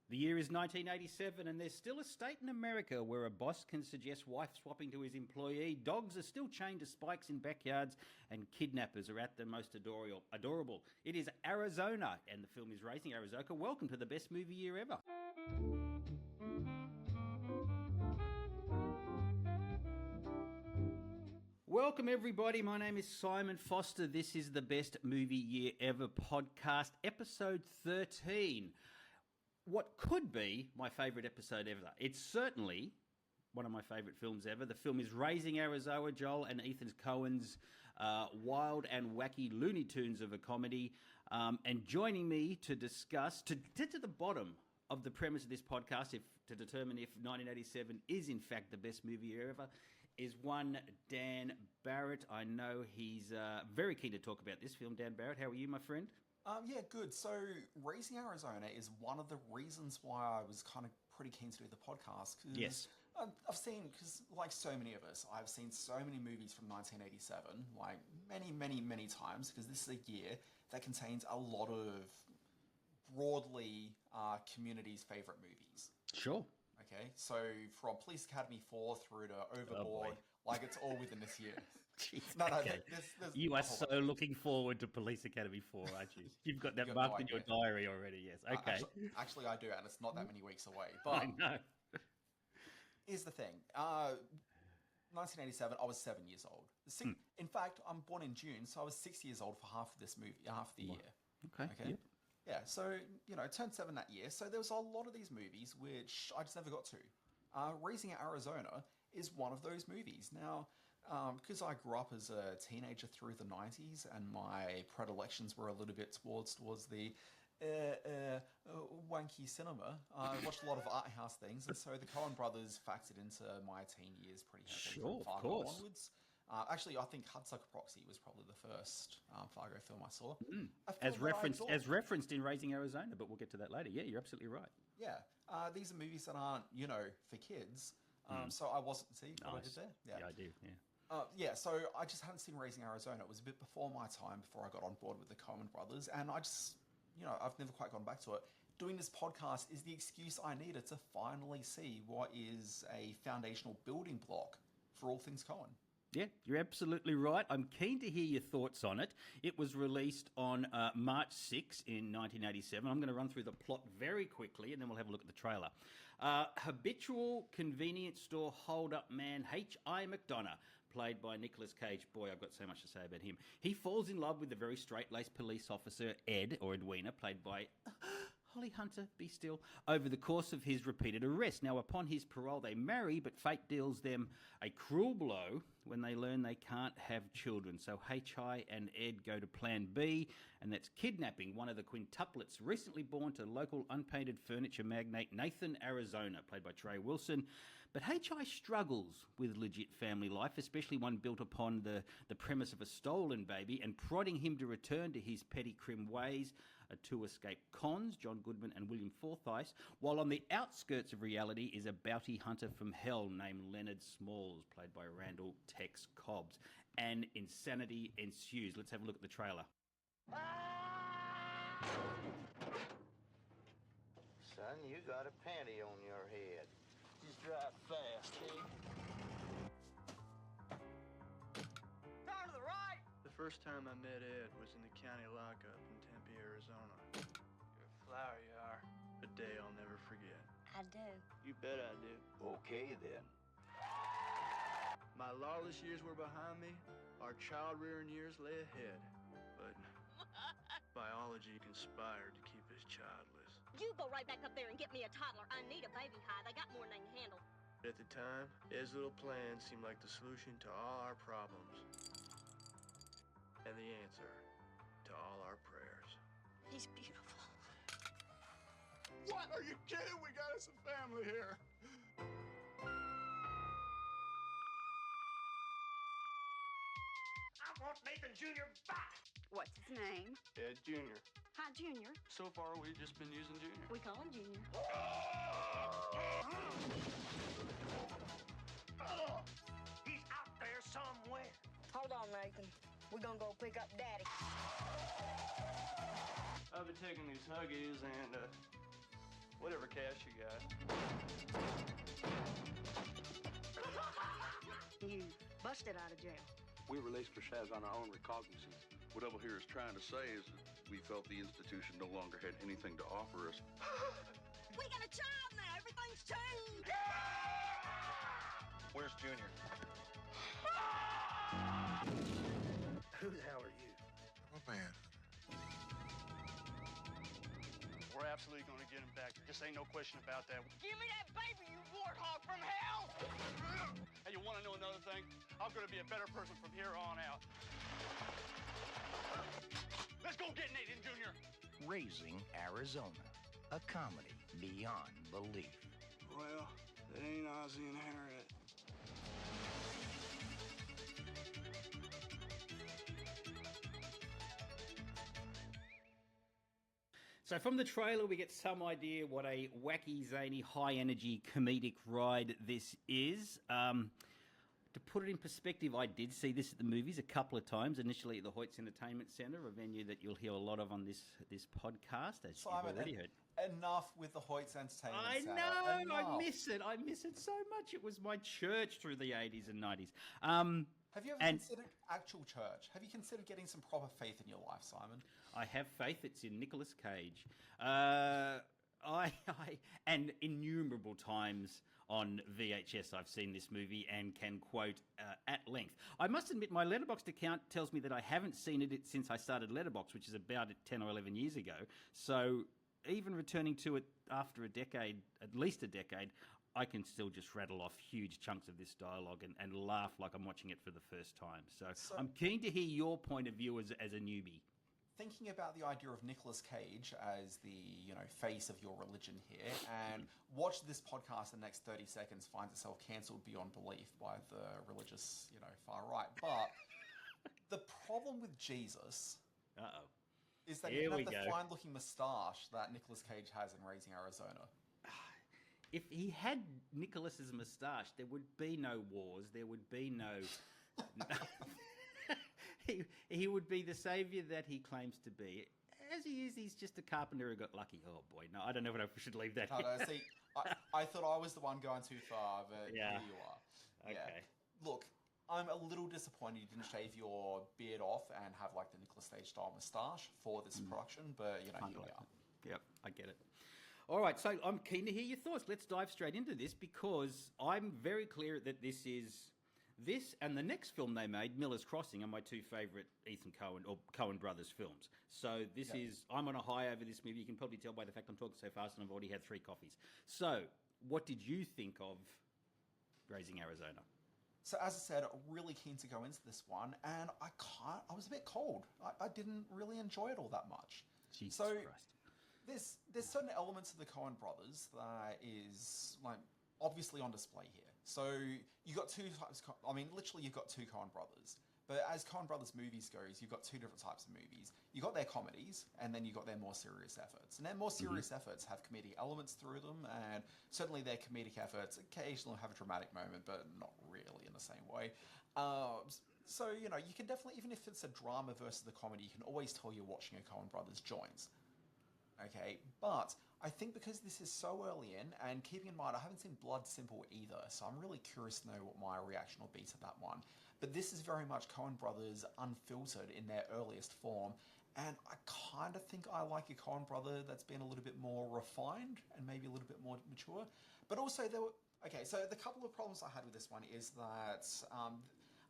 The year is 1987, and there's still a state in America where a boss can suggest wife swapping to his employee, dogs are still chained to spikes in backyards, and kidnappers are at their most adorable. It is Arizona, and the film is Raising Arizona. Welcome to the best movie year ever. Welcome, everybody. My name is Simon Foster. This is the Best Movie Year Ever podcast, episode 13. What could be my favourite episode ever. It's certainly one of my favourite films ever. The film is Raising Arizona, Joel and Ethan Coen's wild and wacky Looney Tunes of a comedy. And joining me to discuss, to get to the bottom of the premise of this podcast, to determine if 1987 is in fact the best movie ever, is one Dan Barrett. I know he's very keen to talk about this film. Dan Barrett, how are you, my friend? Yeah, good. So, Raising Arizona is one of the reasons why I was kind of pretty keen to do the podcast. Yes. I've seen, because like so many of us, I've seen so many movies from 1987, like many times, because this is a year that contains a lot of broadly community's favourite movies. Sure. Okay, so from Police Academy 4 through to Overboard, like it's all within this year. Jeez, No, okay. there's you are so looking forward to Police Academy 4, aren't you? You've got that marked in your diary already, yes. Okay. Actually, I do, and it's not that many weeks away. But I know. Here's the thing. 1987, I was 7 years old. In fact, I'm born in June, so I was 6 years old for half of this movie, half the year. Okay. Yep. Yeah, so, turned 7 that year. So there was a lot of these movies which I just never got to. Raising Arizona is one of those movies. Now, because I grew up as a teenager through the 90s and my predilections were a little bit towards the wanky cinema, I watched a lot of art house things, and so the Coen Brothers factored into my teen years pretty heavily. Sure, from of Fargo course. onwards. Actually, I think Hudsucker Proxy was probably the first Fargo film I saw. As referenced in Raising Arizona, but we'll get to that later. Yeah, you're absolutely right. Yeah, these are movies that aren't, for kids. So I wasn't, see what I did there? Yeah, I do, yeah. So I just hadn't seen Raising Arizona. It was a bit before my time, before I got on board with the Coen Brothers, and I just, I've never quite gone back to it. Doing this podcast is the excuse I needed to finally see what is a foundational building block for all things Coen. Yeah, you're absolutely right. I'm keen to hear your thoughts on it. It was released on March 6 in 1987. I'm going to run through the plot very quickly, and then we'll have a look at the trailer. Habitual convenience store hold-up man H.I. McDonough, played by Nicolas Cage. Boy, I've got so much to say about him. He falls in love with the very straight-laced police officer Ed, or Edwina, played by Holly Hunter, be still, over the course of his repeated arrests. Now, upon his parole, they marry, but fate deals them a cruel blow when they learn they can't have children. So H.I. and Ed go to plan B, and that's kidnapping one of the quintuplets recently born to local unpainted furniture magnate Nathan Arizona, played by Trey Wilson. But H.I. struggles with legit family life, especially one built upon the premise of a stolen baby, and prodding him to return to his petty crim ways are two escaped cons, John Goodman and William Forsythe, while on the outskirts of reality is a bounty hunter from hell named Leonard Smalls, played by Randall Tex Cobbs. And insanity ensues. Let's have a look at the trailer. Son, you got a panty on your head. Just drive fast, eh? Turn to the right! The first time I met Ed was in the county lockup in Tempe, Arizona. You're a flower, you are. A day I'll never forget. I do. You bet I do. Okay, then. My lawless years were behind me. Our child-rearing years lay ahead. But biology conspired to keep us childless. You go right back up there and get me a toddler. I need a baby hide. I got more than I can handle. At the time, Ed's little plan seemed like the solution to all our problems. And the answer to all our prayers. He's beautiful. What? Are you kidding? We got us a family here. I want Nathan Jr. back. What's his name? Ed Jr. Hi, Junior. So far, we've just been using Junior. We call him Junior. He's out there somewhere. Hold on, Nathan. We're gonna go pick up Daddy. I've been taking these Huggies and whatever cash you got. You busted out of jail. We released ourselves on our own recognizance. What Double Here is trying to say is that we felt the institution no longer had anything to offer us. We got a child now. Everything's changed. Where's Junior? Who the hell are you? I'm a man. We're absolutely going to get him back. Just ain't no question about that. Give me that baby, you warthog from hell! Hey, you want to know another thing? I'm going to be a better person from here on out. Let's go get Nathan Jr. Raising Arizona, a comedy beyond belief. Well, it ain't Ozzie and Harriet. So from the trailer, we get some idea what a wacky, zany, high-energy comedic ride this is. To put it in perspective, I did see this at the movies a couple of times, initially at the Hoyts Entertainment Centre, a venue that you'll hear a lot of on this podcast, as you've already heard. Enough with the Hoyts Entertainment I Centre. know, Enough. I miss it. I miss it so much. It was my church through the 80s and 90s. Have you ever considered actual church? Have you considered getting some proper faith in your life, Simon? I have faith. It's in Nicolas Cage. And innumerable times on VHS I've seen this movie and can quote at length. I must admit my Letterboxd account tells me that I haven't seen it since I started Letterboxd, which is about 10 or 11 years ago. So even returning to it after a decade, at least a decade, I can still just rattle off huge chunks of this dialogue and laugh like I'm watching it for the first time. So I'm keen to hear your point of view as a newbie. Thinking about the idea of Nicolas Cage as the face of your religion here, and watch this podcast in the next 30 seconds finds itself cancelled beyond belief by the religious far right. But the problem with Jesus is that you have the fine-looking moustache that Nicolas Cage has in Raising Arizona. If he had Nicholas's moustache, there would be no wars. There would be no. He would be the saviour that he claims to be. As he is, he's just a carpenter who got lucky. Oh boy, no, I don't know if I should leave that. No, see, I thought I was the one going too far, but here you are. Okay. Yeah. Look, I'm a little disappointed you didn't shave your beard off and have like the Nicolas Cage style moustache for this production, but here we are. Yep, I get it. All right, so I'm keen to hear your thoughts. Let's dive straight into this because I'm very clear that this and the next film they made, Miller's Crossing, are my two favourite Ethan Coen or Coen Brothers films. So this is, I'm on a high over this movie. You can probably tell by the fact I'm talking so fast and I've already had 3 coffees. So what did you think of Raising Arizona? So as I said, really keen to go into this one, and I was a bit cold. I didn't really enjoy it all that much. Jesus Christ. There's certain elements of the Coen Brothers that is like obviously on display here. So you got two types. Literally you've got two Coen Brothers. But as Coen Brothers movies goes, you've got two different types of movies. You got their comedies, and then you got their more serious efforts. And their more serious efforts have comedic elements through them, and certainly their comedic efforts occasionally have a dramatic moment, but not really in the same way. So you can definitely, even if it's a drama versus the comedy, you can always tell you're watching a Coen Brothers joint. Okay, but I think because this is so early in, and keeping in mind I haven't seen Blood Simple either, so I'm really curious to know what my reaction will be to that one. But this is very much Coen Brothers unfiltered in their earliest form, and I kind of think I like a Coen brother that's been a little bit more refined and maybe a little bit more mature. But also so the couple of problems I had with this one is that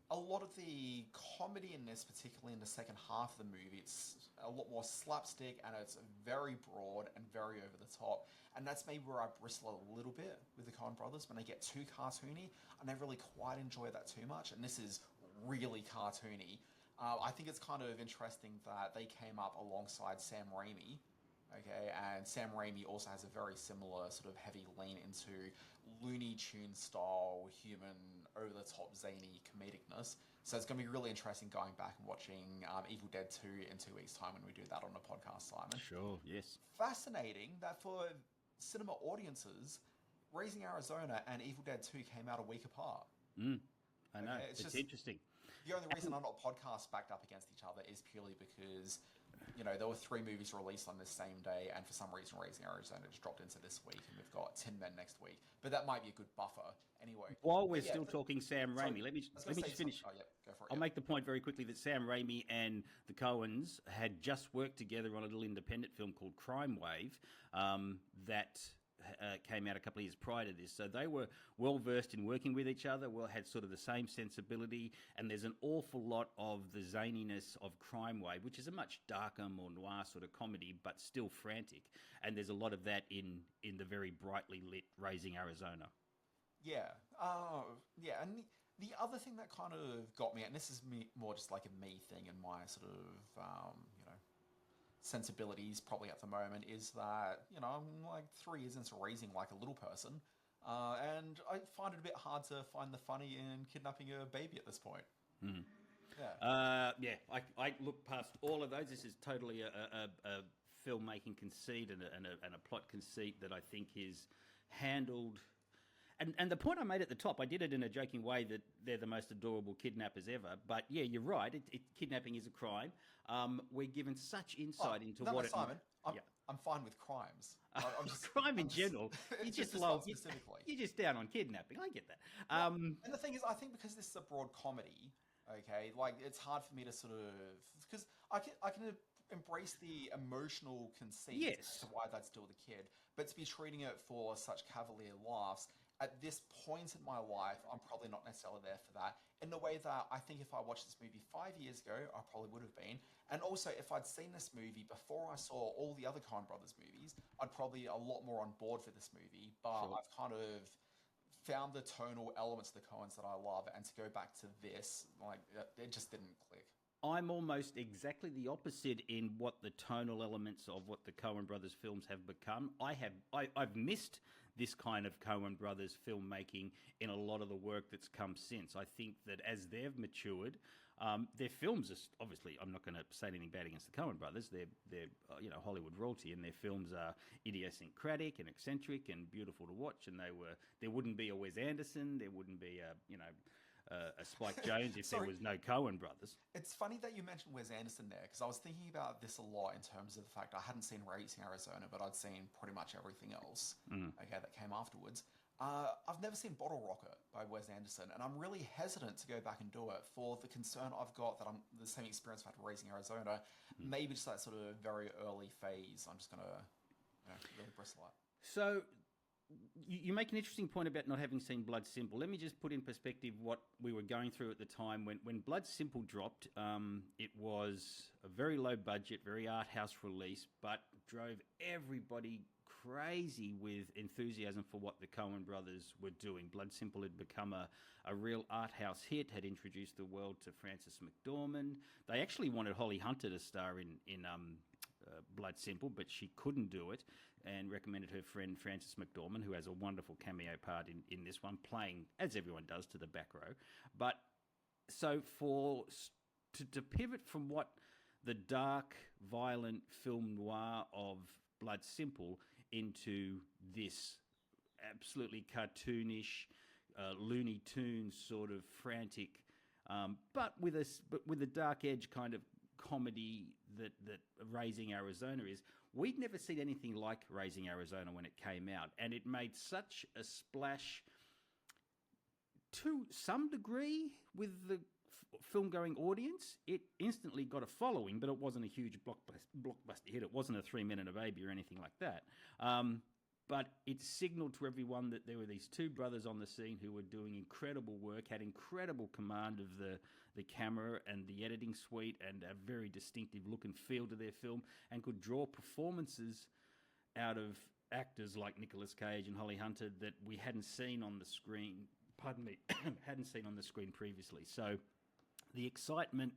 a lot of the comedy in this, particularly in the second half of the movie, it's a lot more slapstick and it's very broad and very over the top. And that's maybe where I bristle a little bit with the Coen Brothers when they get too cartoony. I never really quite enjoy that too much. And this is really cartoony. I think it's kind of interesting that they came up alongside Sam Raimi. Okay, and Sam Raimi also has a very similar sort of heavy lean into Looney Tunes style, human, over-the-top, zany comedicness. So it's going to be really interesting going back and watching Evil Dead 2 in 2 weeks' time when we do that on the podcast, Simon. Sure, yes. Fascinating that for cinema audiences, Raising Arizona and Evil Dead 2 came out a week apart. I know, it's just interesting. The only reason I'm not podcast backed up against each other is purely because there were 3 movies released on the same day, and for some reason Raising Arizona just dropped into this week, and we've got Tin Men next week. But that might be a good buffer anyway. While we're still talking Sam Raimi, let me just finish. Oh, yeah, go for it. I'll make the point very quickly that Sam Raimi and the Coens had just worked together on a little independent film called Crime Wave that came out a couple of years prior to this. So they were well versed in working with each other, had sort of the same sensibility, and there's an awful lot of the zaniness of Crime Wave, which is a much darker, more noir sort of comedy, but still frantic. And there's a lot of that in the very brightly lit Raising Arizona. Yeah. And the other thing that kind of got me, and this is more just like a me thing and my sort of, sensibilities probably at the moment, is that, I'm like 3 years into raising like a little person, and I find it a bit hard to find the funny in kidnapping a baby at this point. Mm. Yeah. I look past all of those. This is totally a filmmaking conceit and a plot conceit that I think is handled. And the point I made at the top, I did it in a joking way that they're the most adorable kidnappers ever. But yeah, you're right. Kidnapping is a crime. We're given such insight into what it. Simon, I'm fine with crimes. I'm just, crime in general. You just love specifically. You're just down on kidnapping. I get that. And the thing is, I think because this is a broad comedy, okay, like it's hard for me to sort of, because I can embrace the emotional conceit as to why that's still the kid, but to be treating it for such cavalier laughs. At this point in my life, I'm probably not necessarily there for that, in the way that I think if I watched this movie 5 years ago, I probably would have been. And also, if I'd seen this movie before I saw all the other Coen Brothers movies, I'd probably a lot more on board for this movie. But I've kind of found the tonal elements of the Coens that I love, and to go back to this, like, it just didn't click. I'm almost exactly the opposite in what the tonal elements of what the Coen Brothers films have become. I've missed this kind of Coen Brothers filmmaking in a lot of the work that's come since. I think that as they've matured, their films are obviously. I'm not going to say anything bad against the Coen Brothers. They're Hollywood royalty, and their films are idiosyncratic and eccentric and beautiful to watch. And there wouldn't be a Wes Anderson, there wouldn't be a Spike Jonze if there was no Coen Brothers. It's funny that you mentioned Wes Anderson there, because I was thinking about this a lot in terms of the fact I hadn't seen Raising Arizona, but I'd seen pretty much everything else that came afterwards. I've never seen Bottle Rocket by Wes Anderson, and I'm really hesitant to go back and do it for the concern I've got that I'm the same experience I've had Raising Arizona. Maybe just that sort of very early phase, I'm just going to really bristle at. So you make an interesting point about not having seen Blood Simple. Let me just put in perspective what we were going through at the time. When Blood Simple dropped, it was a very low budget, very art house release, but drove everybody crazy with enthusiasm for what the Coen Brothers were doing. Blood Simple had become a real art house hit, had introduced the world to Frances McDormand. They actually wanted Holly Hunter to star in Blood Simple, but she couldn't do it, and recommended her friend Frances McDormand, who has a wonderful cameo part in this one, playing, as everyone does, to the back row. But so to pivot from what the dark, violent film noir of Blood Simple into this absolutely cartoonish, Looney Tunes sort of frantic, but with a dark edge kind of comedy that Raising Arizona is. We'd never seen anything like Raising Arizona when it came out, and it made such a splash to some degree with the film-going audience. It instantly got a following, but it wasn't a huge blockbuster hit. It wasn't a 3 Men and a Baby or anything like that. But it signaled to everyone that there were these two brothers on the scene who were doing incredible work, had incredible command of the camera and the editing suite, and a very distinctive look and feel to their film, and could draw performances out of actors like Nicolas Cage and Holly Hunter that we hadn't seen on the screen, hadn't seen on the screen previously. So the excitement,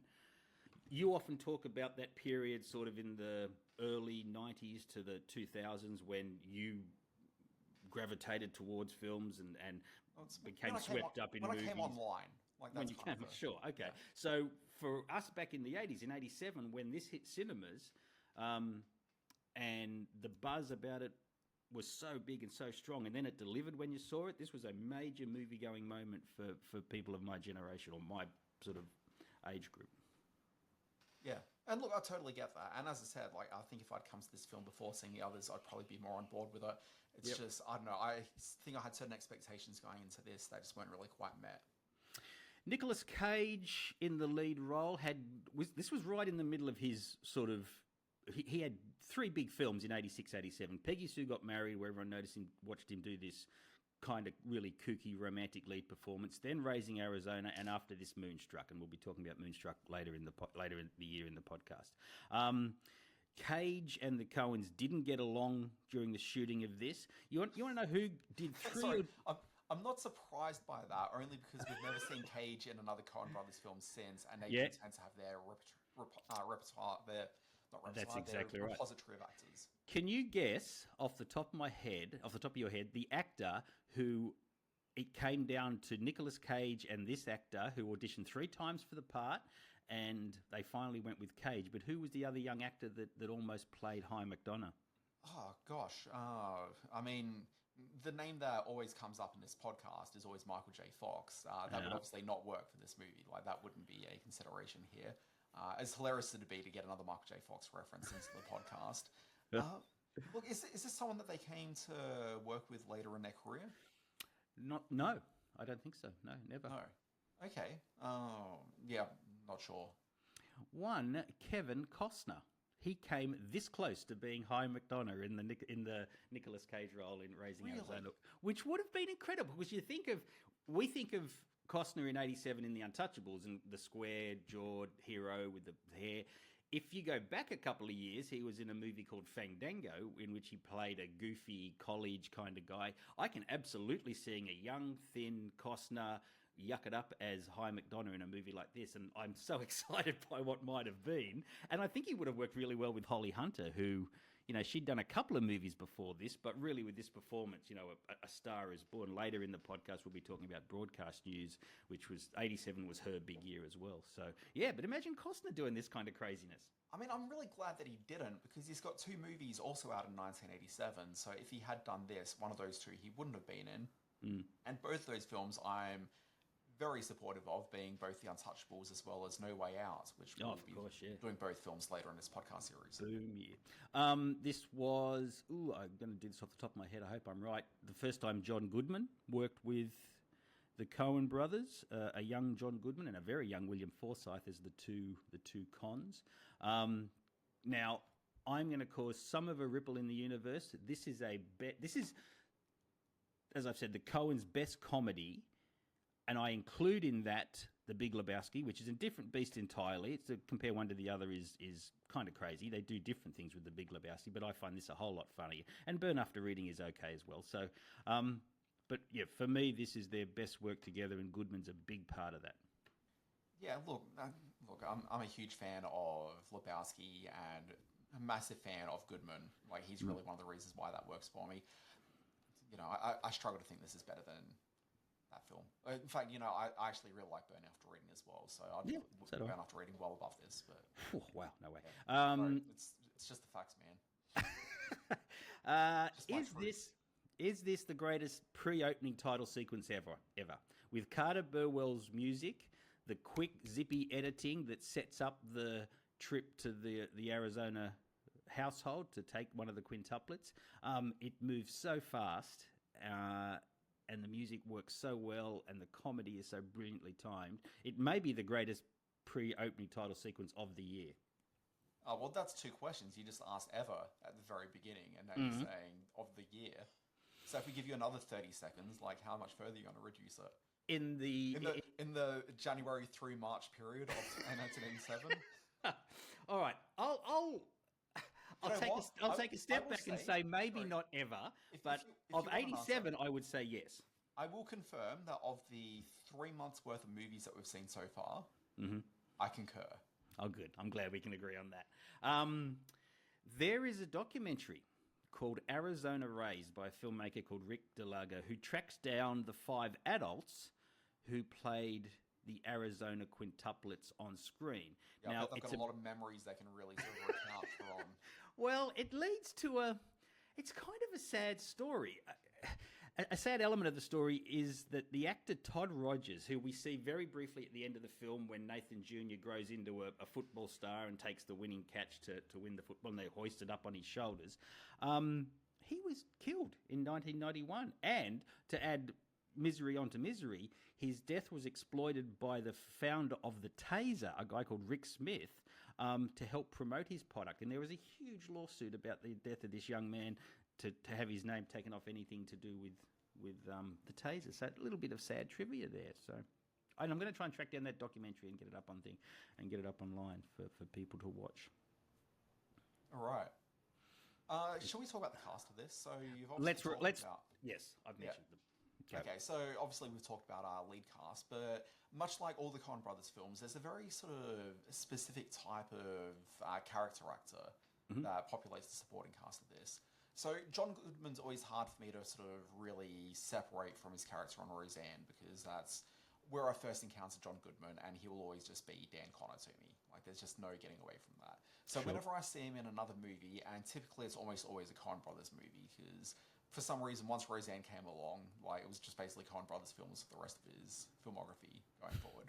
you often talk about that period sort of in the early 90s to the 2000s when you gravitated towards films and became swept up in movies. When I came online. Like that's sure, okay. Yeah. So for us back in the 80s, in 87, when this hit cinemas, and the buzz about it was so big and so strong, and then it delivered when you saw it, this was a major movie-going moment for people of my generation or my sort of age group. Yeah. And look, I totally get that. And as I said, like, I think if I'd come to this film before seeing the others, I'd probably be more on board with it. It's just, I don't know, I think I had certain expectations going into this that just weren't really quite met. Nicolas Cage in the lead role this was right in the middle of his sort of, he had 3 big films in 86, 87. Peggy Sue Got Married, where everyone watched him do this kind of really kooky romantic lead performance, then Raising Arizona, and after this Moonstruck, and we'll be talking about Moonstruck later in the year in the podcast. Cage and the Coens didn't get along during the shooting of this. You want to know who did three? Sorry, I'm not surprised by that, only because we've never seen Cage in another Coen Brothers film since, and they tend to have their repertoire, their repository of actors. Can you guess off the top of your head, the actor who it came down to Nicolas Cage and this actor who auditioned 3 times for the part, and they finally went with Cage. But who was the other young actor that almost played High McDonough? Oh, gosh. I mean, the name that always comes up in this podcast is always Michael J. Fox. That would obviously not work for this movie. Like, that wouldn't be a consideration here. As hilarious as it'd be to get another Michael J. Fox reference into the podcast. Look, is this someone that they came to work with later in their career? No, I don't think so. No, never. No. Okay. Yeah, not sure. One, Kevin Costner. He came this close to being High McDonough in the Nicolas Cage role in Raising Arizona, which would have been incredible because we think of Costner in 87 in The Untouchables and the square-jawed hero with the hair. If you go back a couple of years, he was in a movie called Fandango, in which he played a goofy college kind of guy. I can absolutely see a young, thin Costner yuck it up as High McDonough in a movie like this, and I'm so excited by what might have been. And I think he would have worked really well with Holly Hunter, who, she'd done a couple of movies before this, but really with this performance, a star is born. Later in the podcast, we'll be talking about Broadcast News, which was 87 was her big year as well. So, yeah, but imagine Costner doing this kind of craziness. I mean, I'm really glad that he didn't, because he's got 2 movies also out in 1987. So if he had done this, one of those 2 he wouldn't have been in. And both those films I'm very supportive of, being both The Untouchables as well as No Way Out, which we'll be doing both films later in this podcast series. Boom, yeah. This was, I'm going to do this off the top of my head, I hope I'm right, the first time John Goodman worked with the Coen Brothers, a young John Goodman and a very young William Forsythe as the two cons. Now, I'm going to cause some of a ripple in the universe. This is, as I've said, the Coens' best comedy. And I include in that The Big Lebowski, which is a different beast entirely. It's to compare one to the other is kind of crazy. They do different things with The Big Lebowski, but I find this a whole lot funnier. And Burn After Reading is okay as well. So, but yeah, for me, this is their best work together, and Goodman's a big part of that. Yeah, look, I'm a huge fan of Lebowski and a massive fan of Goodman. Like, he's really one of the reasons why that works for me. I struggle to think this is better than that film. In fact, I actually really like Burn After Reading as well, so I'd put Burn After Reading well above this. But wow, no way. Sorry, it's just the facts, man. Is this the greatest pre-opening title sequence ever? With Carter Burwell's music, the quick, zippy editing that sets up the trip to the Arizona household to take one of the quintuplets. It moves so fast. And the music works so well, and the comedy is so brilliantly timed. It may be the greatest pre-opening title sequence of the year. Oh, well, that's 2 questions. You just asked ever at the very beginning, and now you're saying of the year. So if we give you another 30 seconds, like, how much further are you going to reduce it? In the January through March period of 1987? All right. I'll take a step back and say maybe not ever, but of 87, I would say yes. I will confirm that of the 3 months worth of movies that we've seen so far, I concur. Oh, good. I'm glad we can agree on that. There is a documentary called Arizona Raised by a filmmaker called Rick DeLago, who tracks down the 5 adults who played the Arizona quintuplets on screen. Yeah, now, they've got a lot of memories they can really sort of recount from. Well, it leads to it's kind of a sad story. A sad element of the story is that the actor Todd Rogers, who we see very briefly at the end of the film when Nathan Jr. grows into a football star and takes the winning catch to win the football and they hoist it up on his shoulders, he was killed in 1991. And to add misery onto misery, his death was exploited by the founder of the Taser, a guy called Rick Smith, to help promote his product. And there was a huge lawsuit about the death of this young man to have his name taken off anything to do with the Taser. So a little bit of sad trivia there. So, and I'm going to try and track down that documentary and get it up on thing and get it up online for people to watch. All right. Shall we talk about the cast of this? So you've obviously let's yes, I've mentioned them. Okay, so obviously we've talked about our lead cast, but much like all the Coen Brothers films, there's a very sort of specific type of character actor that populates the supporting cast of this. So John Goodman's always hard for me to sort of really separate from his character on Roseanne, because that's where I first encountered John Goodman, and he will always just be Dan Connor to me. Like, there's just no getting away from that. So whenever I see him in another movie, and typically it's almost always a Coen Brothers movie, because for some reason, once Roseanne came along, like, it was just basically Coen Brothers films for the rest of his filmography going forward.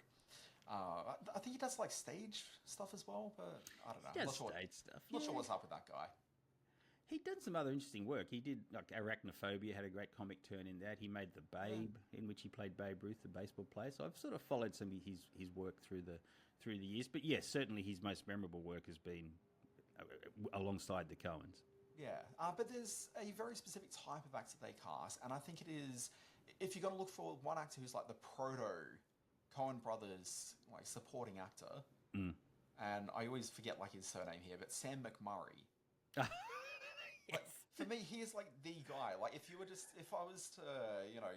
I think he does, like, stage stuff as well, but I don't know. He does stage stuff. Not sure what's up with that guy. He'd done some other interesting work. He did, like, Arachnophobia, had a great comic turn in that. He made The Babe, in which he played Babe Ruth, the baseball player. So I've sort of followed some of his work through the years. But yes, certainly his most memorable work has been alongside the Coens. Yeah, but there's a very specific type of actor they cast, and I think it is, if you're going to look for one actor who's like the proto Coen Brothers like supporting actor, and I always forget like his surname here, but Sam McMurray. Like, for me, he is like the guy. Like, if I was to,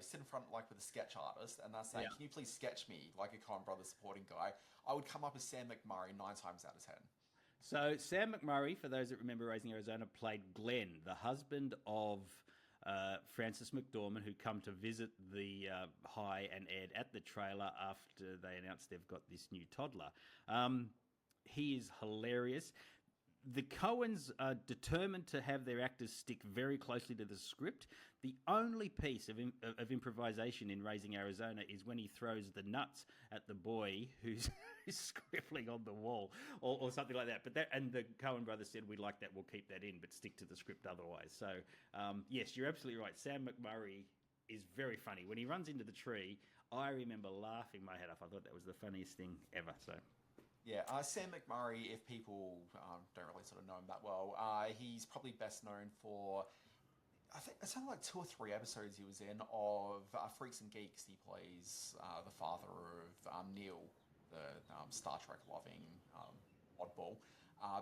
sit in front like with a sketch artist and they're saying, can you please sketch me like a Coen Brothers supporting guy, I would come up as Sam McMurray 9 times out of 10. So Sam McMurray, for those that remember Raising Arizona, played Glenn, the husband of Frances McDormand, who come to visit the Hi and Ed at the trailer after they announced they've got this new toddler. He is hilarious. The Coens are determined to have their actors stick very closely to the script. The only piece of improvisation in Raising Arizona is when he throws the nuts at the boy who's scribbling on the wall or something like that. And the Coen brothers said, "We like that, we'll keep that in, but stick to the script otherwise." So, yes, you're absolutely right. Sam McMurray is very funny. When he runs into the tree, I remember laughing my head off. I thought that was the funniest thing ever. So. Yeah, Sam McMurray, if people don't really sort of know him that well, he's probably best known for, I think it's only like 2 or 3 episodes he was in of Freaks and Geeks. He plays the father of Neil, the Star Trek loving oddball.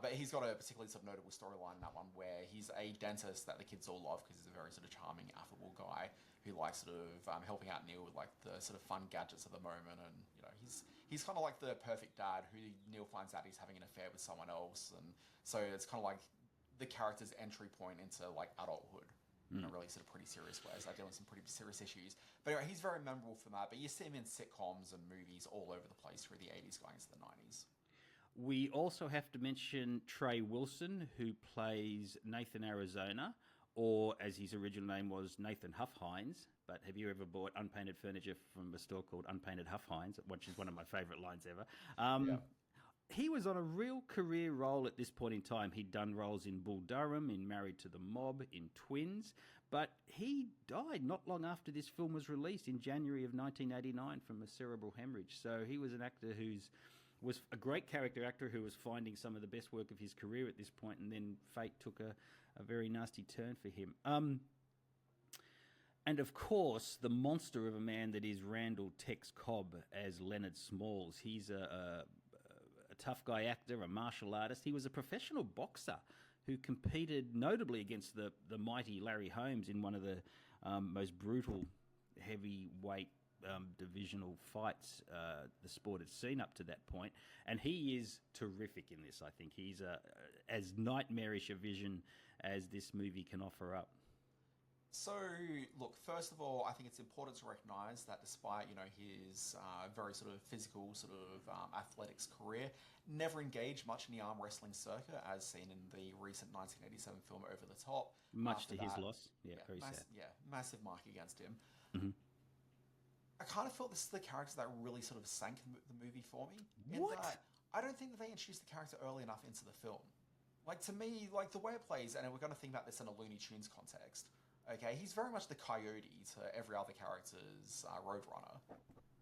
But he's got a particularly sort of notable storyline in that one where he's a dentist that the kids all love because he's a very sort of charming, affable guy who likes sort of helping out Neil with like the sort of fun gadgets of the moment, and he's kind of like the perfect dad who Neil finds out he's having an affair with someone else, and so it's kind of like the character's entry point into like adulthood in a really sort of pretty serious way. So dealing with some pretty serious issues. But anyway, he's very memorable for that. But you see him in sitcoms and movies all over the place through the 80s going into the 90s. We also have to mention Trey Wilson, who plays Nathan Arizona, or as his original name was, Nathan Huffhines. But have you ever bought unpainted furniture from a store called Unpainted Huffhines, which is one of my favourite lines ever? He was on a real career role at this point in time. He'd done roles in Bull Durham, in Married to the Mob, in Twins, but he died not long after this film was released in January of 1989 from a cerebral hemorrhage. So he was an actor was a great character actor who was finding some of the best work of his career at this point, and then fate took a very nasty turn for him. And of course, the monster of a man that is Randall Tex Cobb as Leonard Smalls. He's a tough guy actor, a martial artist. He was a professional boxer who competed notably against the mighty Larry Holmes in one of the most brutal heavyweight divisional fights the sport had seen up to that point. And he is terrific in this, I think. He's as nightmarish a vision as this movie can offer up. So, look, first of all, I think it's important to recognise that despite, his very sort of physical, athletics career, never engaged much in the arm wrestling circuit, as seen in the recent 1987 film Over the Top. Much After to his that, loss. Yeah, very sad. Yeah, massive mark against him. Mhm. I kind of felt this is the character that really sort of sank the movie for me. What? In that I don't think that they introduced the character early enough into the film. Like, to me, like, the way it plays, and we're going to think about this in a Looney Tunes context, okay, he's very much the coyote to every other character's Roadrunner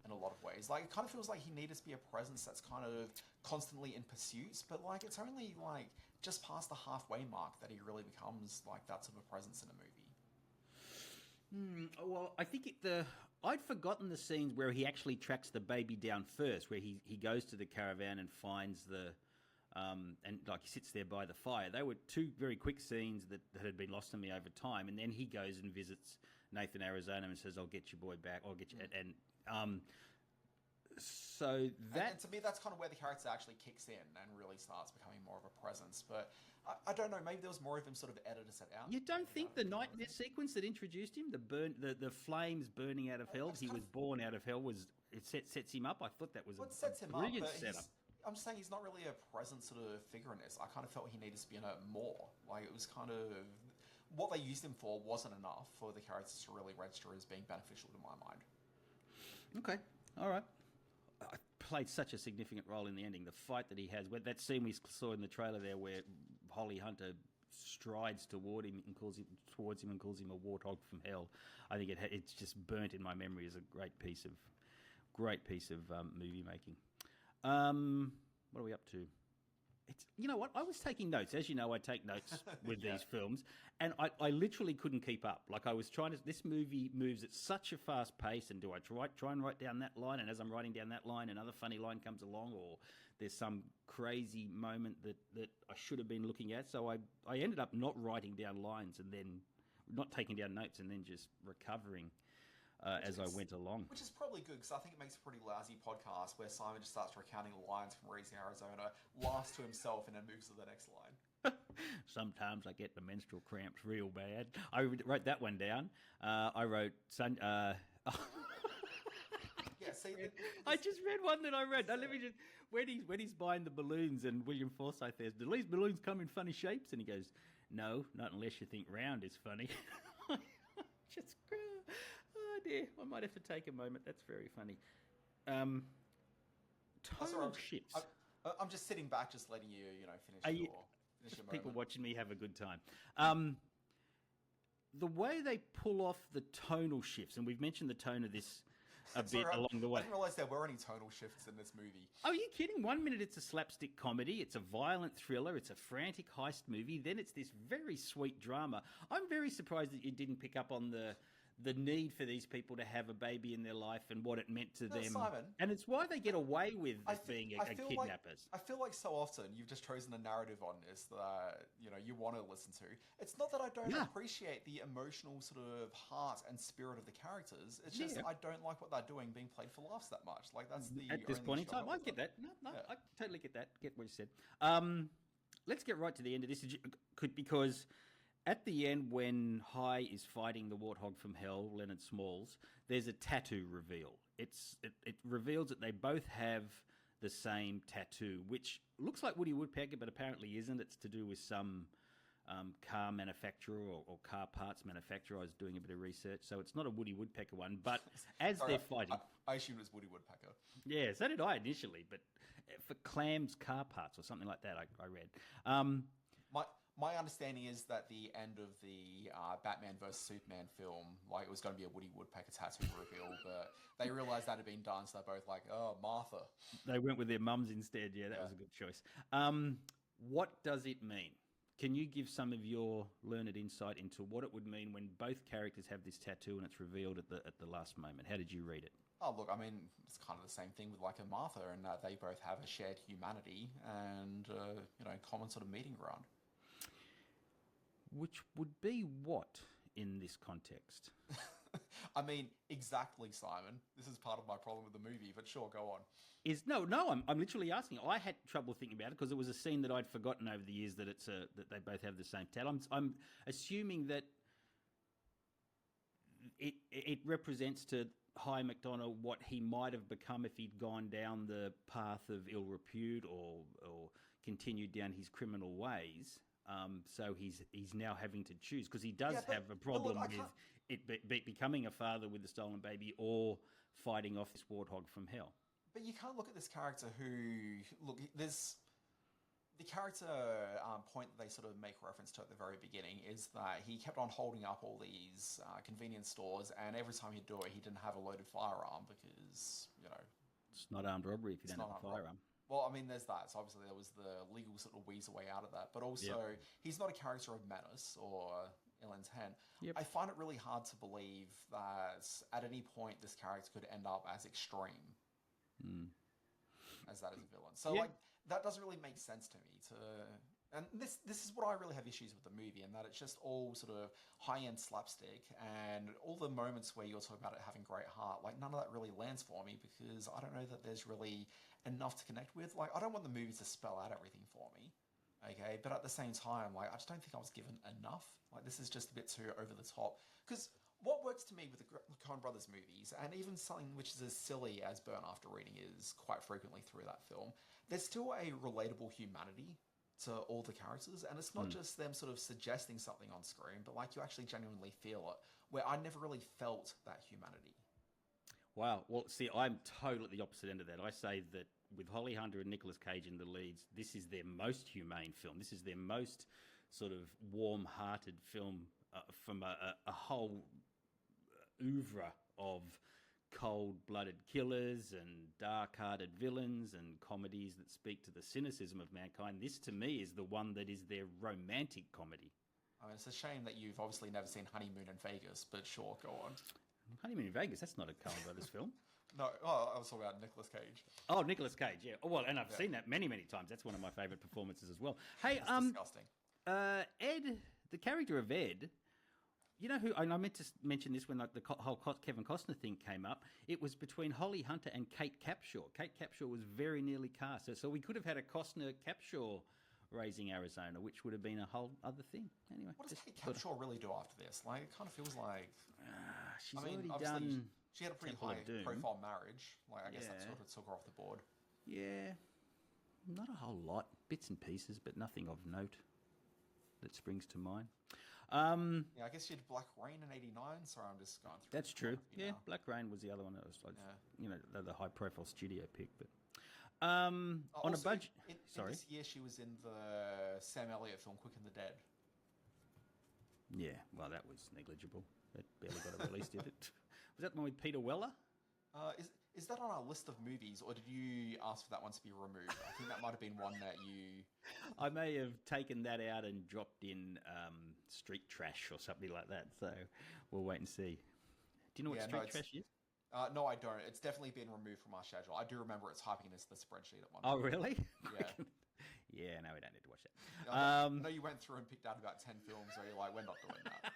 in a lot of ways. Like, it kind of feels like he needed to be a presence that's kind of constantly in pursuits, but, like, it's only, like, just past the halfway mark that he really becomes, like, that sort of presence in a movie. Well, I think I'd forgotten the scenes where he actually tracks the baby down first, where he goes to the caravan and finds and like he sits there by the fire. They were two very quick scenes that had been lost to me over time. And then he goes and visits Nathan, Arizona, and says, "I'll get your boy back. I'll get you." So that, and to me, that's kind of where the character actually kicks in and really starts becoming more of a presence. But I don't know. Maybe there was more of him sort of edited it out. You don't think the nightmare sequence that introduced him, the flames burning out of hell, he was born out of hell, sets him up? I thought that was a brilliant setup. I'm just saying he's not really a present sort of figure in this. I kind of felt he needed to be in it more. Like, it was kind of... What they used him for wasn't enough for the characters to really register as being beneficial to my mind. Okay, all right. I played such a significant role in the ending. The fight that he has, that scene we saw in the trailer there where Holly Hunter strides towards him and calls him a warthog from hell. I think it's just burnt in my memory as a great piece of movie making. What are we up to? You know what? I was taking notes. As you know, I take notes with these films, and I literally couldn't keep up. Like, I was trying to... This movie moves at such a fast pace, and do I try and write down that line, and as I'm writing down that line, another funny line comes along, or there's some crazy moment that I should have been looking at. So I ended up not writing down lines and then not taking down notes and then just recovering as I went along. Which is probably good, because I think it makes a pretty lousy podcast where Simon just starts recounting lines from Raising Arizona, laughs to himself, and then moves to the next line. Sometimes I get the menstrual cramps real bad. I wrote that one down. I wrote... Yeah, see... I just read one that I read. Now, let me just... When he's buying the balloons and William Forsythe says, "Do these balloons come in funny shapes?" And he goes, "No, not unless you think round is funny." Just... Oh dear, I might have to take a moment. That's very funny. Tonal shifts. I'm just sitting back, just letting you, finish your people moment. watching me have a good time. The way they pull off the tonal shifts, and we've mentioned the tone of this a bit along the way. I didn't realise there were any tonal shifts in this movie. Oh, are you kidding? 1 minute it's a slapstick comedy, it's a violent thriller, it's a frantic heist movie, then it's this very sweet drama. I'm very surprised that you didn't pick up on the need for these people to have a baby in their life and what it meant to them. Simon, and it's why they get away with being kidnappers. I feel like so often you've just chosen a narrative on this that you want to listen to. It's not that I don't appreciate the emotional sort of heart and spirit of the characters. It's just I don't like what they're doing being played for laughs that much. Like, that's the at this point in time. I get that. No, I totally get that. Get what you said. Let's get right to the end of this because at the end, when High is fighting the warthog from hell, Leonard Smalls, there's a tattoo reveal. It reveals that they both have the same tattoo, which looks like Woody Woodpecker, but apparently isn't. It's to do with some car manufacturer or car parts manufacturer. I was doing a bit of research, so it's not a Woody Woodpecker one. But as they're fighting... I assumed it was Woody Woodpecker. Yeah, so did I initially, but for Clams car parts or something like that, I read. My understanding is that the end of the Batman vs Superman film, like, it was going to be a Woody Woodpecker tattoo reveal, but they realised that had been done, so they're both like, "Oh, Martha." They went with their mums instead. Yeah, that was a good choice. What does it mean? Can you give some of your learned insight into what it would mean when both characters have this tattoo and it's revealed at the last moment? How did you read it? Oh, look, I mean, it's kind of the same thing with, like, a Martha, and they both have a shared humanity and, common sort of meeting ground. Which would be what in this context? I mean, exactly, Simon. This is part of my problem with the movie, but sure, go on. I'm literally asking. I had trouble thinking about it because it was a scene that I'd forgotten over the years that that they both have the same tattoo. I'm assuming that it represents to High MacDonald what he might have become if he'd gone down the path of ill repute or continued down his criminal ways. So he's now having to choose because he does have a problem with it becoming a father with a stolen baby or fighting off this warthog from hell. But you can't look at this character there's the character point that they sort of make reference to at the very beginning is that he kept on holding up all these convenience stores, and every time he'd do it, he didn't have a loaded firearm because, it's not armed robbery if you don't have a firearm. Well, I mean, there's that. So obviously there was the legal sort of weasel way out of that. But also, he's not a character of menace or ill intent. Yep. I find it really hard to believe that at any point this character could end up as extreme as that is a villain. So, that doesn't really make sense to me. And this is what I really have issues with the movie, and that it's just all sort of high-end slapstick, and all the moments where you're talking about it having great heart, like none of that really lands for me because I don't know that there's really enough to connect with. Like, I don't want the movie to spell out everything for me, okay? But at the same time, like, I just don't think I was given enough. Like, this is just a bit too over the top. Because what works to me with the Coen Brothers movies, and even something which is as silly as Burn After Reading is quite frequently through that film, there's still a relatable humanity to all the characters, and it's not just them sort of suggesting something on screen, but like you actually genuinely feel it, where I never really felt that humanity. Wow. Well, see, I'm totally at the opposite end of that. I say that with Holly Hunter and Nicolas Cage in the leads, this is their most humane film. This is their most sort of warm-hearted film from a whole oeuvre of cold-blooded killers and dark-hearted villains and comedies that speak to the cynicism of mankind. This, to me, is the one that is their romantic comedy. I mean, it's a shame that you've obviously never seen Honeymoon in Vegas, but sure, go on. Honeymoon in Vegas, that's not a Coen Brothers film. No, I was talking about Nicolas Cage. Oh, Nicolas Cage, yeah. Oh, well, and I've seen that many, many times. That's one of my favourite performances as well. Hey, That's disgusting. Ed, the character of Ed, you know who, and I meant to mention this when like the whole Kevin Costner thing came up, it was between Holly Hunter and Kate Capshaw. Kate Capshaw was very nearly cast. So we could have had a Costner-Capshaw Raising Arizona, which would have been a whole other thing. Anyway, what does Kate Capshaw really do after this? Like, it kind of feels like... she's already done... She had a pretty high-profile marriage. Like, I guess that sort of took her off the board. Yeah. Not a whole lot. Bits and pieces, but nothing of note that springs to mind. Yeah, I guess she had Black Rain in '89. Sorry, I'm just going through. That's true. Yeah, now. Black Rain was the other one that was, the high-profile studio pick. But on a budget, in this year, she was in the Sam Elliott film *Quick and the Dead*. Yeah, well, that was negligible. That barely got released, did it? Was that the one with Peter Weller? Is that on our list of movies, or did you ask for that one to be removed? I think that might have been one that you... I may have taken that out and dropped in Street Trash or something like that, so we'll wait and see. Do you know what Street Trash is? No, I don't. It's definitely been removed from our schedule. I do remember it's typing this the spreadsheet at one Oh, point. really? Yeah. Yeah, no, we don't need to watch that. I know you went through and picked out about 10 films where you're like, we're not doing that.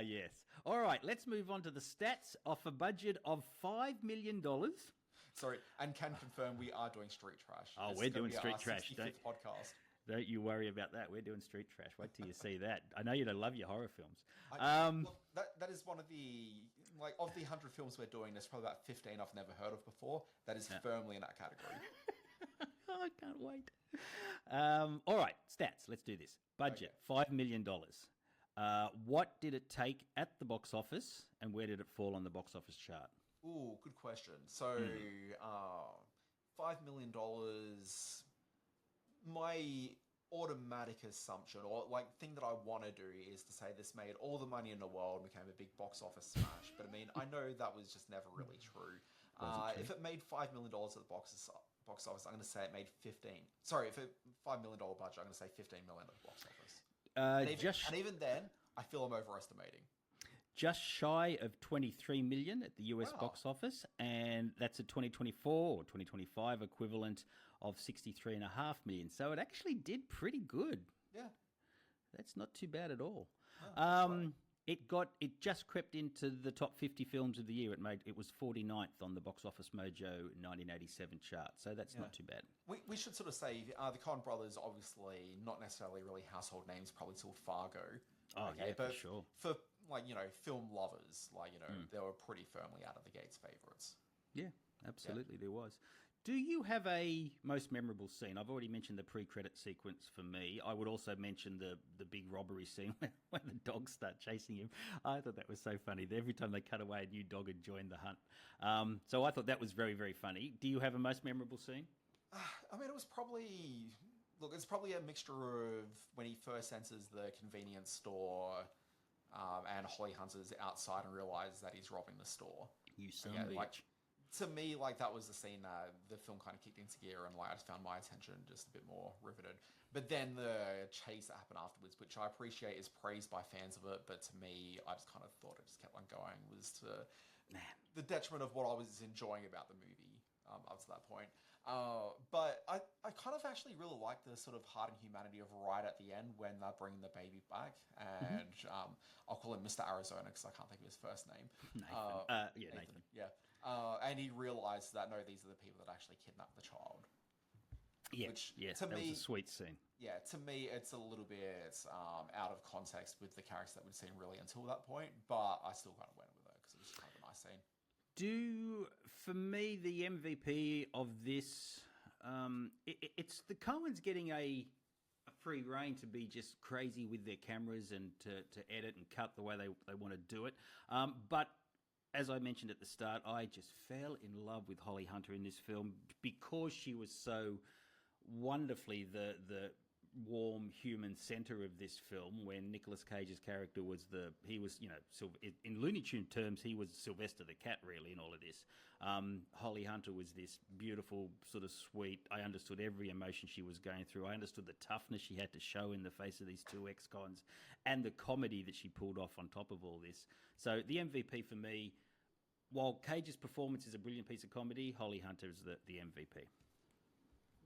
Yes. All right, let's move on to the stats off a budget of $5 million. Sorry, and can confirm we are doing Street Trash. Oh, we're doing Street Trash. Podcast. Don't you worry about that. We're doing Street Trash. Wait till you see that. I know you don't love your horror films. Look, that is one of the, like, of the 100 films we're doing, there's probably about 15 I've never heard of before. That is firmly in that category. I can't wait. All right, stats. Let's do this. Budget, $5 million. What did it take at the box office, and where did it fall on the box office chart? Ooh, good question. So, $5 million, my automatic assumption, or like thing that I want to do, is to say this made all the money in the world, became a big box office smash. But I mean, I know that was just never really true. If it made $5 million at the box office, I'm going to say it made 15. Sorry, if it $5 million budget, I'm going to say 15 million at the box office. And even then, I feel I'm overestimating. Just shy of 23 million at the US box office, and that's a 2024 or 2025 equivalent of 63.5 million. So it actually did pretty good. Yeah, that's not too bad at all. Right. It just crept into the top 50 films of the year. It was 49th on the Box Office Mojo 1987 chart, so that's not too bad. We should sort of say the Coen Brothers, obviously not necessarily really household names, probably till Fargo. Oh, okay, yeah, but for sure. For film lovers, they were pretty firmly out of the gates favourites. Yeah, absolutely, there was. Do you have a most memorable scene? I've already mentioned the pre-credit sequence for me. I would also mention the big robbery scene when the dogs start chasing him. I thought that was so funny. Every time they cut away, a new dog had joined the hunt. So I thought that was very, very funny. Do you have a most memorable scene? I mean, it was probably... Look, it's probably a mixture of when he first enters the convenience store and Holly Hunter's outside and realizes that he's robbing the store. You son of a bitch. To me, that was the scene that the film kind of kicked into gear, and I just found my attention just a bit more riveted. But then the chase that happened afterwards, which I appreciate is praised by fans of it, but to me, I just kind of thought it just kept on going, was to the detriment of what I was enjoying about the movie up to that point. But I kind of actually really like the sort of heart and humanity of right at the end when they're bringing the baby back, and I'll call him Mr. Arizona because I can't think of his first name. Nathan. Nathan. Yeah. And he realised that, no, these are the people that actually kidnapped the child. Yeah, Which, that was a sweet scene. Yeah, to me, it's a little bit out of context with the characters that we'd seen really until that point, but I still kind of went with it because it was kind of a nice scene. For me, the MVP of this, it's the Coens getting a free rein to be just crazy with their cameras and to edit and cut the way they want to do it. But as I mentioned at the start, I just fell in love with Holly Hunter in this film because she was so wonderfully the warm human center of this film, when Nicolas Cage's character was in Looney Tune terms, he was Sylvester the cat, really, in all of this. Holly Hunter was this beautiful, sort of sweet. I understood every emotion she was going through. I understood the toughness she had to show in the face of these two ex-cons and the comedy that she pulled off on top of all this. So the MVP for me, while Cage's performance is a brilliant piece of comedy, Holly Hunter is the MVP.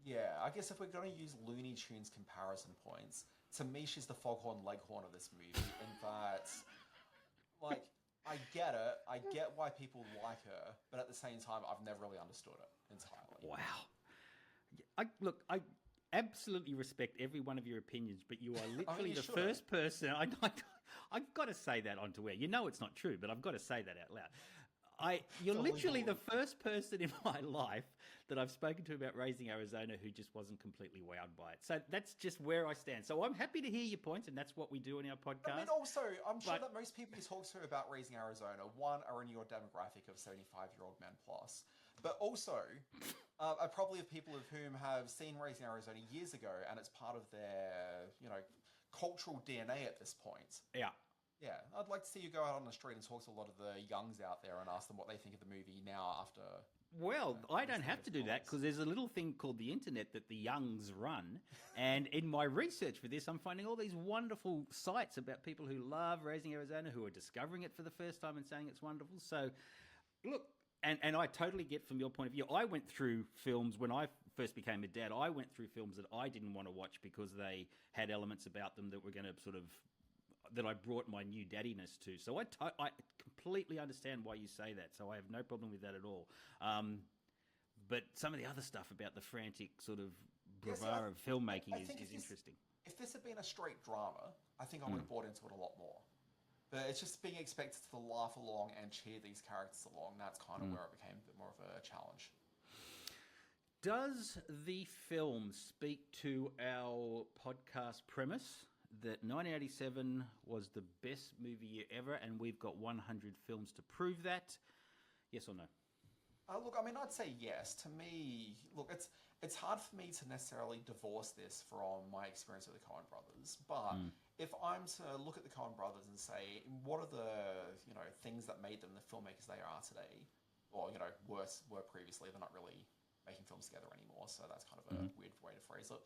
Yeah, I guess if we're going to use Looney Tunes comparison points, to me, she's the Foghorn Leghorn of this movie, in that, I get it, I get why people like her, but at the same time, I've never really understood it entirely. Wow. I absolutely respect every one of your opinions, but you are literally the first person... I've got to say that onto air. You know it's not true, but I've got to say that out loud. You're literally the first person in my life that I've spoken to about Raising Arizona who just wasn't completely wowed by it. So that's just where I stand. So I'm happy to hear your points, and that's what we do in our podcast. I mean, also, I'm sure that most people you talk to about Raising Arizona, one, are in your demographic of 75-year-old men plus, but also are probably of people of whom have seen Raising Arizona years ago, and it's part of their, cultural DNA at this point. Yeah. Yeah, I'd like to see you go out on the street and talk to a lot of the youngs out there and ask them what they think of the movie now after... Well, I don't have to do that because there's a little thing called the internet that the youngs run. And in my research for this, I'm finding all these wonderful sites about people who love Raising Arizona, who are discovering it for the first time and saying it's wonderful. So, look, and I totally get from your point of view. I went through films when I first became a dad. I went through films that I didn't want to watch because they had elements about them that were going to that I brought my new daddiness to. So I completely understand why you say that. So I have no problem with that at all. But some of the other stuff about the frantic sort of bravura of filmmaking is interesting. If this had been a straight drama, I think I would have bought into it a lot more. But it's just being expected to laugh along and cheer these characters along. That's kind of where it became a bit more of a challenge. Does the film speak to our podcast premise that 1987 was the best movie year ever, and we've got 100 films to prove that? Yes or no? Look, I mean, I'd say yes. To me, look, it's hard for me to necessarily divorce this from my experience with the Coen Brothers. But if I'm to look at the Coen Brothers and say, what are the things that made them the filmmakers they are today, or were previously? They're not really making films together anymore, so that's kind of a weird way to phrase it.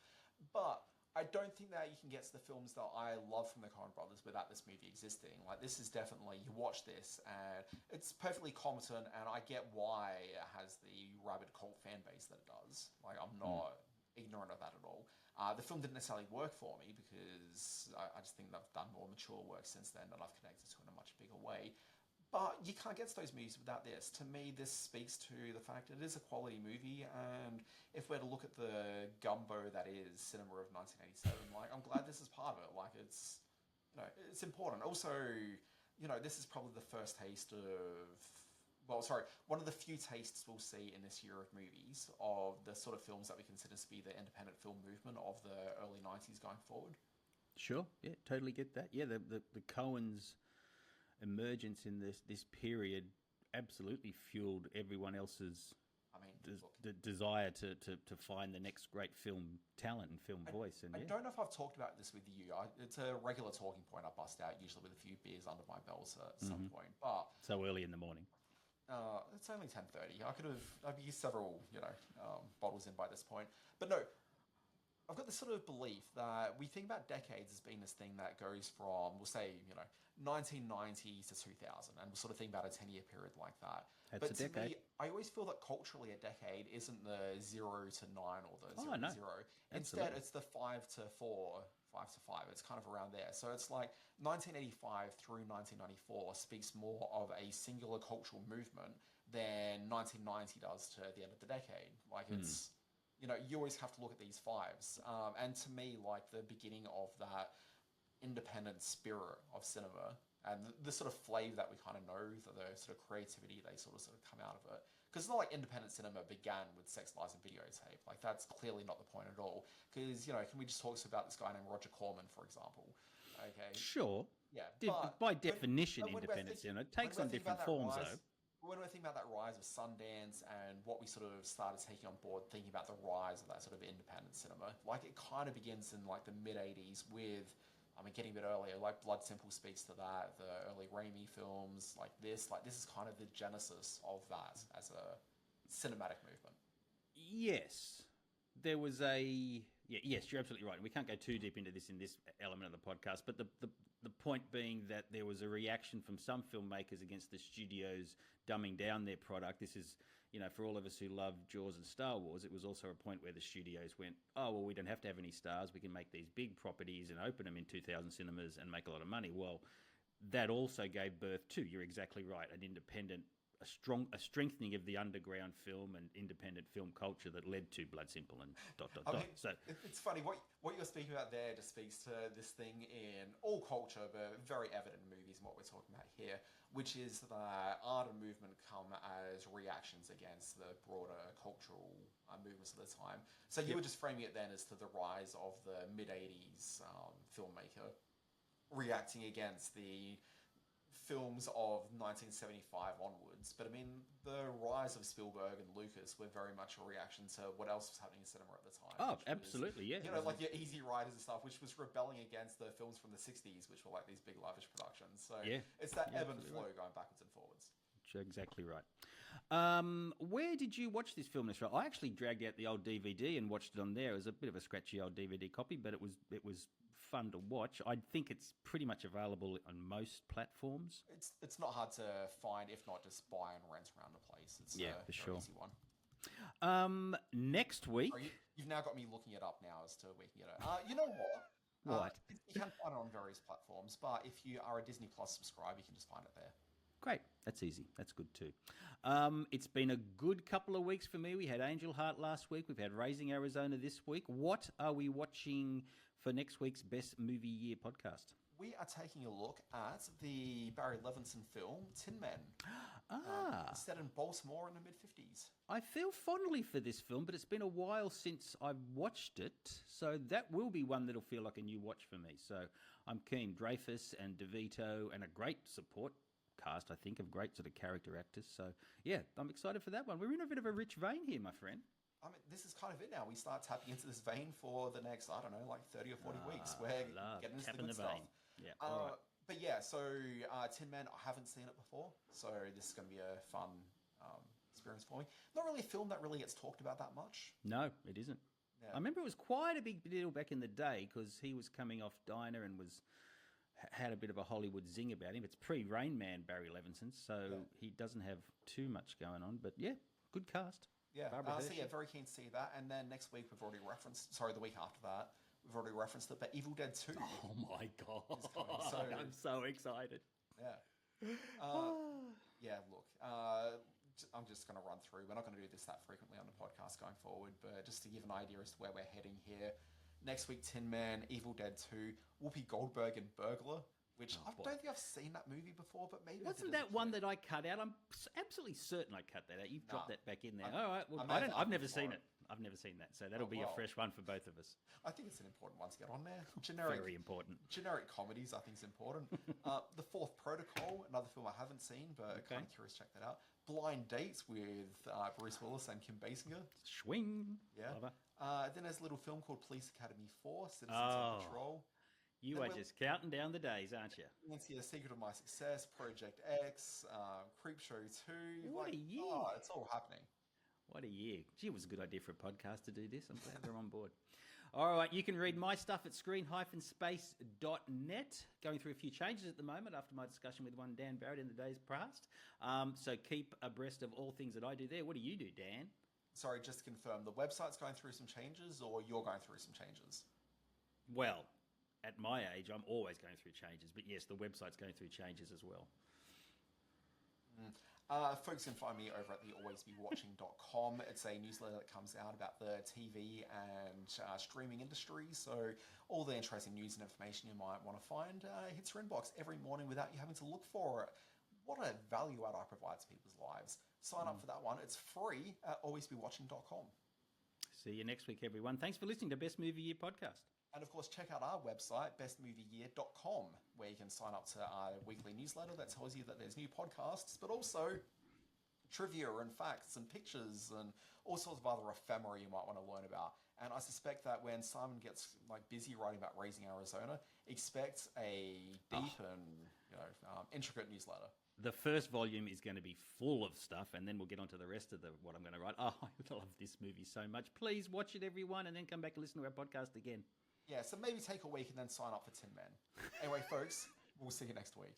But I don't think that you can get to the films that I love from the Coen Brothers without this movie existing. Like, this is definitely, you watch this and it's perfectly competent, and I get why it has the rabid cult fan base that it does. Like, I'm not ignorant of that at all. The film didn't necessarily work for me because I just think they've done more mature work since then, and I've connected to it in a much bigger way. But you can't get to those movies without this. To me, this speaks to the fact that it is a quality movie, and if we're to look at the gumbo that is cinema of 1987, I'm glad this is part of it. It's important. Also, this is probably the first taste of, one of the few tastes we'll see in this year of movies of the sort of films that we consider to be the independent film movement of the early 90s going forward. Sure, yeah, totally get that. Yeah, the Coens' emergence in this period absolutely fueled everyone else's desire to find the next great film talent and film voice. And I don't know if I've talked about this with you. It's a regular talking point I bust out, usually with a few beers under my belt at some point. But so early in the morning. It's only 10:30. I've used several, bottles in by this point. But no, I've got this sort of belief that we think about decades as being this thing that goes from, we'll say, 1990 to 2000, and we'll sort of think about a 10-year period like that. That's a decade. Me, I always feel that culturally a decade isn't the 0 to 9 or the 0 to 0. Instead, it's the 5 to 4, 5 to 5. It's kind of around there. So it's like 1985 through 1994 speaks more of a singular cultural movement than 1990 does to the end of the decade. Like it's, you always have to look at these fives. And to me, like the beginning of that independent spirit of cinema and the sort of flavor that we kind of know, the sort of creativity they sort of come out of it. Because it's not like independent cinema began with sexualizing videotape. Like, that's clearly not the point at all. Because, can we just talk about this guy named Roger Corman, for example? Okay. Sure. Yeah. By definition, independent cinema takes on different forms, though. When we think about that rise of Sundance and what we sort of started taking on board, thinking about the rise of that sort of independent cinema, like it kind of begins in like the mid-'80s with, getting a bit earlier, like Blood Simple speaks to that, the early Raimi films, like this is kind of the genesis of that as a cinematic movement. Yes. There was yes, you're absolutely right. We can't go too deep into this in this element of the podcast, but the point being that there was a reaction from some filmmakers against the studios dumbing down their product. This is, for all of us who love Jaws and Star Wars, it was also a point where the studios went, oh, well, we don't have to have any stars. We can make these big properties and open them in 2,000 cinemas and make a lot of money. Well, that also gave birth to, you're exactly right, an independent, a strengthening of the underground film and independent film culture that led to Blood Simple and ... So it's funny, what you're speaking about there just speaks to this thing in all culture, but very evident in movies and what we're talking about here, which is that art and movement come as reactions against the broader cultural movements of the time. So you were just framing it then as to the rise of the mid-'80s filmmaker reacting against the films of 1975 onwards. But the rise of Spielberg and Lucas were very much a reaction to what else was happening in cinema at the time. Oh, absolutely, yeah. Like your Easy Riders and stuff, which was rebelling against the films from the 60s, which were like these big lavish productions. So it's that ebb and flow going backwards and forwards. Exactly right. Where did you watch this film, Israel? I actually dragged out the old DVD and watched it on there. It was a bit of a scratchy old DVD copy, but it was fun to watch. I think it's pretty much available on most platforms. It's not hard to find, if not just buy and rent around the place. It's for sure. Easy one. Next week, you've now got me looking it up now as to where you can get it. You know what? What? You can find it on various platforms, but if you are a Disney Plus subscriber, you can just find it there. Great. That's easy. That's good too. It's been a good couple of weeks for me. We had Angel Heart last week. We've had Raising Arizona this week. What are we watching for next week's Best Movie Year podcast? We are taking a look at the Barry Levinson film, Tin Men. Set in Baltimore in the mid-50s. I feel fondly for this film, but it's been a while since I've watched it, so that will be one that'll feel like a new watch for me. So I'm keen. Dreyfuss and DeVito and a great support cast, I think, of great sort of character actors. So, yeah, I'm excited for that one. We're in a bit of a rich vein here, my friend. This is kind of it now. We start tapping into this vein for the next, 30 or 40 weeks. We're getting into the good stuff. Yeah, all right. But yeah, so Tin Man, I haven't seen it before, so this is going to be a fun experience for me. Not really a film that really gets talked about that much. No, it isn't. Yeah. I remember it was quite a big deal back in the day because he was coming off Diner and had a bit of a Hollywood zing about him. It's pre-Rain Man, Barry Levinson, so he doesn't have too much going on. But yeah, good cast. Yeah, very keen to see that. And then next week we've already referenced, the week after that, we've already referenced it, but Evil Dead 2. Oh my God. I'm so excited. Yeah. Look, I'm just going to run through. We're not going to do this that frequently on the podcast going forward, but just to give an idea as to where we're heading here. Next week, Tin Man, Evil Dead 2, Whoopi Goldberg in Burglar. which Oh, I boy. don't think I've seen that movie before, but maybe Wasn't I did as that a one kid. that I cut out? I'm absolutely certain I cut that out. You've dropped Nah. that back in there. I- All right. Well, I may have I've done never before seen it. it. I've never seen that. So that'll Oh, be a well. fresh one for both of us. I think it's an important one to get on there. Generic, Very important. generic comedies, I think, is important. The Fourth Protocol, another film I haven't seen, but Okay. kind of curious to check that out. Blind Dates with Bruce Willis and Kim Basinger. Swing. Yeah. Love her. Then there's a little film called Police Academy 4, Citizens Oh. on Patrol. You Then are we'll- just counting down the days, aren't you? Nancy, The Secret of My Success, Project X, Creepshow 2. What a year. Oh, it's all happening. What a year. Gee, it was a good idea for a podcast to do this. I'm glad they're on board. All right, you can read my stuff at screen-space.net. Going through a few changes at the moment after my discussion with one Dan Barrett in the days past. So keep abreast of all things that I do there. What do you do, Dan? Sorry, just to confirm, the website's going through some changes or you're going through some changes? Well, at my age, I'm always going through changes. But yes, the website's going through changes as well. Folks can find me over at thealwaysbewatching.com. It's a newsletter that comes out about the TV and streaming industry. So all the interesting news and information you might want to find hits your inbox every morning without you having to look for it. What a value add I provide to people's lives. Sign up for that one. It's free at alwaysbewatching.com. See you next week, everyone. Thanks for listening to Best Movie Year podcast. And of course, check out our website, bestmovieyear.com, where you can sign up to our weekly newsletter that tells you that there's new podcasts, but also trivia and facts and pictures and all sorts of other ephemera you might want to learn about. And I suspect that when Simon gets busy writing about Raising Arizona, expect a deep and intricate newsletter. The first volume is going to be full of stuff, and then we'll get on to the rest of what I'm going to write. Oh, I love this movie so much. Please watch it, everyone, and then come back and listen to our podcast again. Yeah, so maybe take a week and then sign up for Tin Men. Anyway, folks, we'll see you next week.